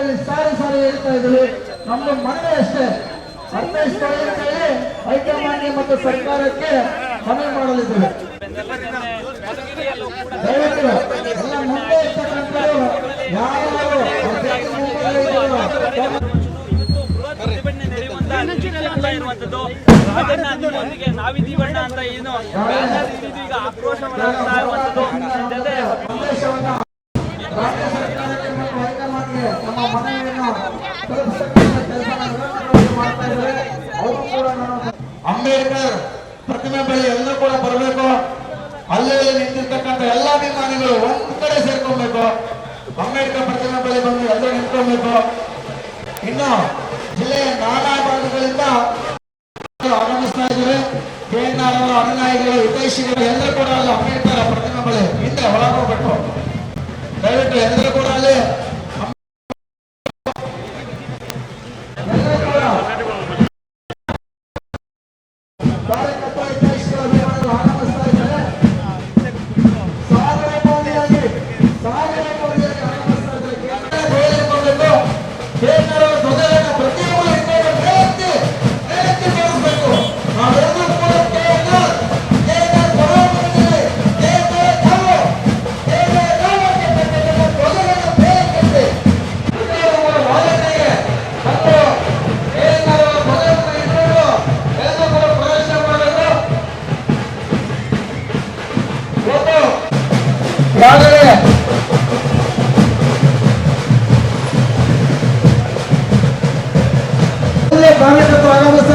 ಮಾಧ್ಯಮಗಳಲ್ಲಿ ಸಾರಿ ಸಾರಿ ಹೇಳ್ತಾ ಇದ್ದೀವಿ. ನಮ್ದು ಮನವಿ ಅಷ್ಟೇ, ಅರ್ಥೈಸಿಕೊಳ್ಳಿ ಹೈಕಮಾಂಡ್ ಮತ್ತು ಸರ್ಕಾರಕ್ಕೆ ಮನವಿ ಮಾಡಲಿದ್ದೇವೆ. ದಯವಿಟ್ಟು ಎಲ್ಲ ಮುಂದೆ ಇರ್ತಕ್ಕಂಥವರು ಯಾರು ಇರುವಂತದ್ದು ರಾಜಣ್ಣ ನಿಮ್ಮೊಂದಿಗೆ ನಾವಿದೀವಣ್ಣ ಅಂತ ಏನು ಈಗ ಆಕ್ರೋಶ ಮಾಡ್ತಾ ಇರುವಂತದ್ದು. ರಾಜ್ಯ ಸರ್ಕಾರಕ್ಕೆ ಮತ್ತು ಹೈಕಮಾಂಡ್ಗೆ ನಮ್ಮ ಮನವಿಯನ್ನು ತಲುಪಿಸತಕ್ಕಂಥ ಕೆಲಸ ಮಾಡ್ತಾ ಇದ್ದಾರೆ. ಅವರು ಕೂಡ ಅಂಬೇಡ್ಕರ್ ಪ್ರತಿಮೆ ಬಳಿ ಎಲ್ಲರೂ ಕೂಡ ಬರಬೇಕು. ಅಲ್ಲಲ್ಲಿ ನಿಂತಿರ್ತಕ್ಕಂಥ ಎಲ್ಲ ಅಭಿಮಾನಿಗಳು ಒಂದ್ ಕಡೆ ಸೇರ್ಕೊಬೇಕು. ಅಂಬೇಡ್ಕರ್ ಪ್ರತಿಮೆ ಬಳಿ ಬಂದು ಎಲ್ಲರೂ ನಿಂತ್ಕೊಬೇಕು. ಇನ್ನು ಜಿಲ್ಲೆಯ ನಾನಾ ಭಾಗಗಳಿಂದ ಆಗಮಿಸ್ತಾ ಇದ್ದಾರೆ. KNR ಅನುಯಾಯಿಗಳು, ಹಿತೈಷಿಗಳು ಎಲ್ಲರೂ ಕೂಡ ಅಲ್ಲಿ ಅಂಬೇಡ್ಕರ್ ಪ್ರತಿಮೆ ಬಳಿ ಹಿಂದೆ ಒಳಗೋಗ್ಬೇಕು. ದಯವಿಟ್ಟು ಎಲ್ಲರೂ ಕೂಡ ಅಲ್ಲಿ ಕಾರ್ಯಕರ್ತರು ಆಗಮಿಸ್ತಾ